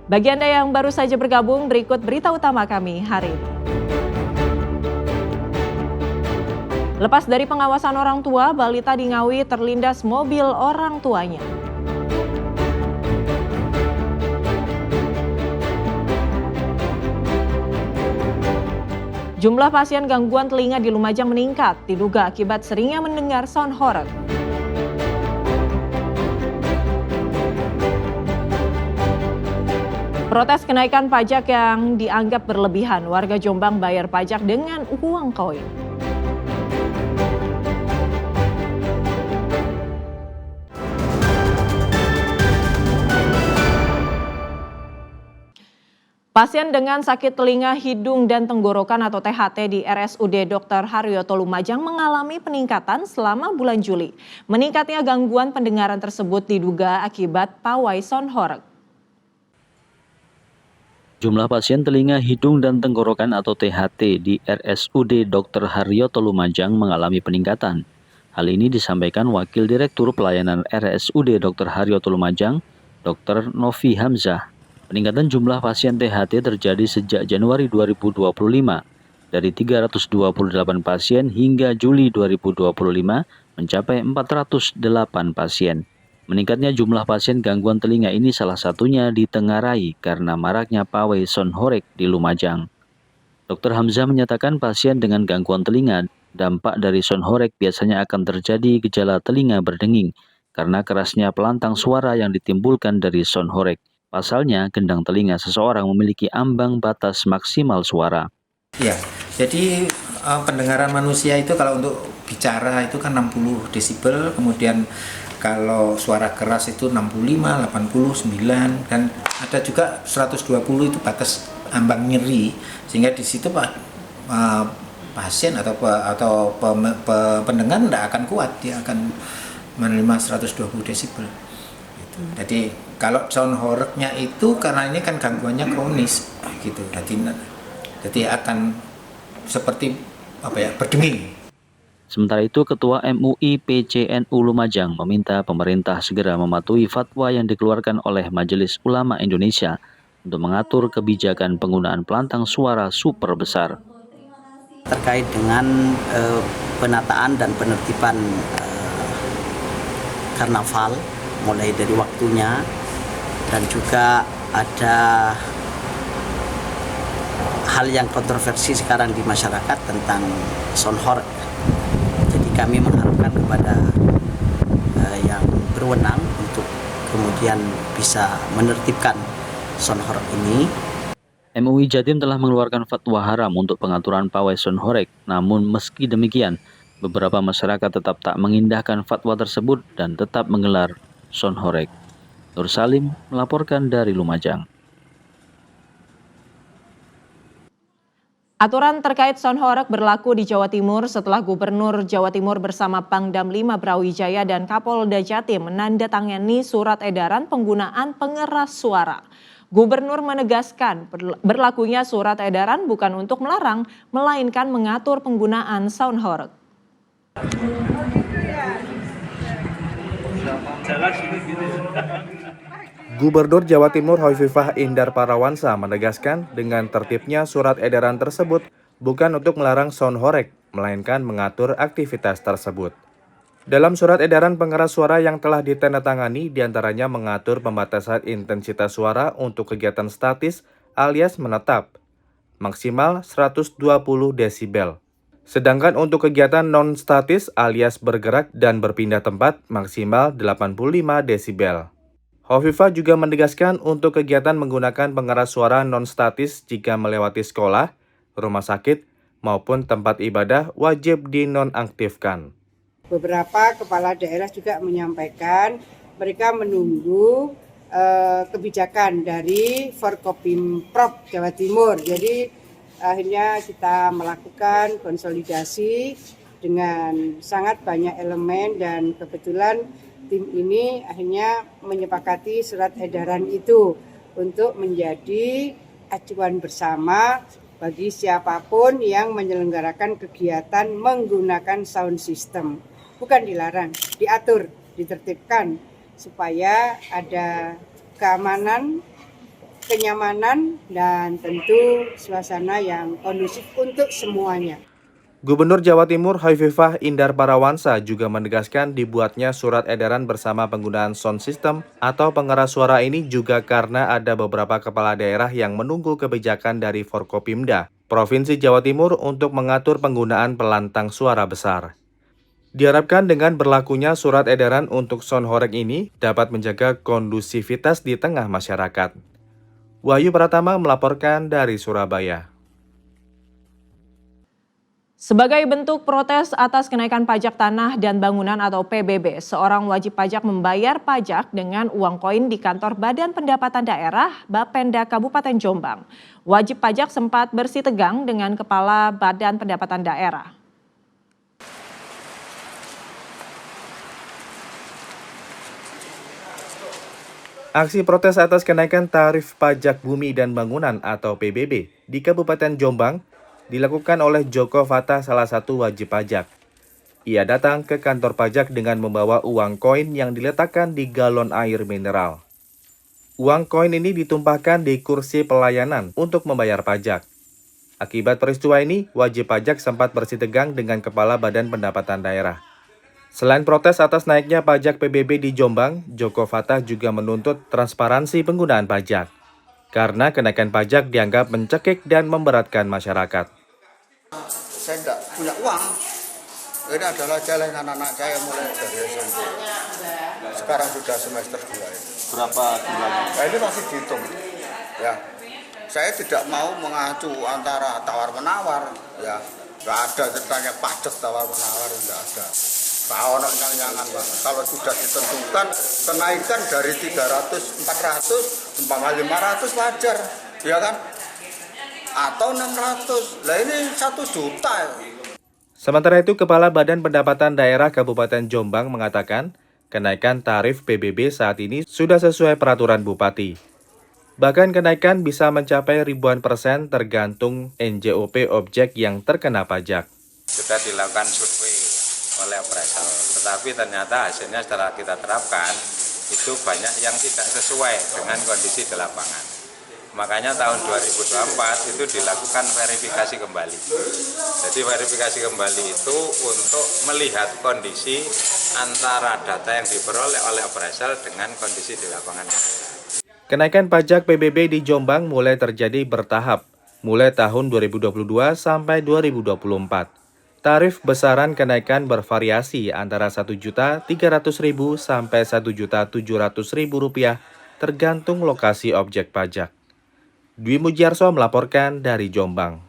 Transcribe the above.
Bagi Anda yang baru saja bergabung, berikut berita utama kami hari ini. Lepas dari pengawasan orang tua, balita di Ngawi terlindas mobil orang tuanya. Jumlah pasien gangguan telinga di Lumajang meningkat, diduga akibat seringnya mendengar sound horeg. Protes kenaikan pajak yang dianggap berlebihan, warga Jombang bayar pajak dengan uang koin. Pasien dengan sakit telinga, hidung, dan tenggorokan atau THT di RSUD Dr. Haryoto Lumajang mengalami peningkatan selama bulan Juli. Meningkatnya gangguan pendengaran tersebut diduga akibat pawai sound horeg. Jumlah pasien telinga, hidung, dan tenggorokan atau THT di RSUD Dr. Haryoto Lumajang mengalami peningkatan. Hal ini disampaikan Wakil Direktur Pelayanan RSUD Dr. Haryoto Lumajang, Dr. Novi Hamzah. Peningkatan jumlah pasien THT terjadi sejak Januari 2025, dari 328 pasien hingga Juli 2025 mencapai 408 pasien. Meningkatnya jumlah pasien gangguan telinga ini salah satunya ditengarai karena maraknya pawai sound horeg di Lumajang. Dr. Hamzah menyatakan pasien dengan gangguan telinga, dampak dari sound horeg biasanya akan terjadi gejala telinga berdenging karena kerasnya pelantang suara yang ditimbulkan dari sound horeg. Pasalnya, gendang telinga seseorang memiliki ambang batas maksimal suara. Ya, jadi pendengaran manusia itu kalau untuk bicara itu kan 60 desibel, kemudian kalau suara keras itu 65, 89, dan ada juga 120 itu batas ambang nyeri, sehingga di situ pasien atau pendengar tidak akan kuat, dia akan menerima 120 desibel. Jadi kalau sound horegnya itu karena ini kan gangguannya kronis, gitu, jadi akan seperti berdenging. Sementara itu, Ketua MUI PCNU Lumajang meminta pemerintah segera mematuhi fatwa yang dikeluarkan oleh Majelis Ulama Indonesia untuk mengatur kebijakan penggunaan pelantang suara super besar. Terkait dengan penataan dan penertiban karnaval, mulai dari waktunya, dan juga ada hal yang kontroversi sekarang di masyarakat tentang sound horeg. Jadi kami mengharapkan kepada yang berwenang untuk kemudian bisa menertibkan sound horeg ini. MUI Jatim telah mengeluarkan fatwa haram untuk pengaturan pawai sound horeg. Namun meski demikian, beberapa masyarakat tetap tak mengindahkan fatwa tersebut dan tetap menggelar sound horeg. Nur Salim melaporkan dari Lumajang. Aturan terkait sound horeg berlaku di Jawa Timur setelah Gubernur Jawa Timur bersama Pangdam 5 Brawijaya dan Kapolda Jatim menandatangani surat edaran penggunaan pengeras suara. Gubernur menegaskan berlakunya surat edaran bukan untuk melarang, melainkan mengatur penggunaan sound horeg. Gubernur Jawa Timur Hovifah Indar Parawansa menegaskan dengan tertibnya surat edaran tersebut bukan untuk melarang sound horeg, melainkan mengatur aktivitas tersebut. Dalam surat edaran pengeras suara yang telah ditandatangani, diantaranya mengatur pembatasan intensitas suara untuk kegiatan statis alias menetap, maksimal 120 desibel. Sedangkan untuk kegiatan non-statis alias bergerak dan berpindah tempat, maksimal 85 desibel. Hovifah juga menegaskan untuk kegiatan menggunakan pengeras suara non-statis jika melewati sekolah, rumah sakit, maupun tempat ibadah wajib dinonaktifkan. Beberapa kepala daerah juga menyampaikan mereka menunggu kebijakan dari Forkopimprov Jawa Timur. Jadi akhirnya kita melakukan konsolidasi dengan sangat banyak elemen dan kebetulan tim ini akhirnya menyepakati surat edaran itu untuk menjadi acuan bersama bagi siapapun yang menyelenggarakan kegiatan menggunakan sound system. Bukan dilarang, diatur, ditertibkan supaya ada keamanan kenyamanan, dan tentu suasana yang kondusif untuk semuanya. Gubernur Jawa Timur Hoififah Indar Parawansa juga menegaskan dibuatnya surat edaran bersama penggunaan sound system atau pengeras suara ini juga karena ada beberapa kepala daerah yang menunggu kebijakan dari Forkopimda, Provinsi Jawa Timur untuk mengatur penggunaan pelantang suara besar. Diharapkan dengan berlakunya surat edaran untuk sound horeg ini dapat menjaga kondusivitas di tengah masyarakat. Wahyu Pratama melaporkan dari Surabaya. Sebagai bentuk protes atas kenaikan pajak tanah dan bangunan atau PBB, seorang wajib pajak membayar pajak dengan uang koin di kantor Badan Pendapatan Daerah Bapenda Kabupaten Jombang. Wajib pajak sempat bersitegang dengan Kepala Badan Pendapatan Daerah. Aksi protes atas kenaikan tarif pajak bumi dan bangunan atau PBB di Kabupaten Jombang dilakukan oleh Joko Fatah, salah satu wajib pajak. Ia datang ke kantor pajak dengan membawa uang koin yang diletakkan di galon air mineral. Uang koin ini ditumpahkan di kursi pelayanan untuk membayar pajak. Akibat peristiwa ini, wajib pajak sempat bersitegang dengan Kepala Badan Pendapatan Daerah. Selain protes atas naiknya pajak PBB di Jombang, Joko Fatah juga menuntut transparansi penggunaan pajak. Karena kenaikan pajak dianggap mencekik dan memberatkan masyarakat. Saya tidak punya uang. Ini adalah jalan anak-anak saya mulai dari SMP. Sekarang sudah semester 2 ini. Berapa jumlahnya? Nah, ini masih dihitung. Ya, saya tidak mau mengacu antara tawar-menawar. Ya, nggak ada ceritanya pajak tawar-menawar, nggak ada. Kalau sudah ditentukan kenaikan dari 300, 400, umpama 500 wajar, ya kan? Atau 600, lah ini 1 juta. Sementara itu, Kepala Badan Pendapatan Daerah Kabupaten Jombang mengatakan kenaikan tarif PBB saat ini sudah sesuai peraturan Bupati. Bahkan kenaikan bisa mencapai ribuan persen tergantung NJOP objek yang terkena pajak. Sudah dilakukan survei oleh appraisal, tetapi ternyata hasilnya setelah kita terapkan itu banyak yang tidak sesuai dengan kondisi di lapangan. Makanya tahun 2024 itu dilakukan verifikasi kembali. Jadi verifikasi kembali itu untuk melihat kondisi antara data yang diperoleh oleh appraisal dengan kondisi di lapangan. Kenaikan pajak PBB di Jombang mulai terjadi bertahap, mulai tahun 2022 sampai 2024. Tarif besaran kenaikan bervariasi antara Rp1.300.000 sampai Rp1.700.000 tergantung lokasi objek pajak. Dwi Mujiarso melaporkan dari Jombang.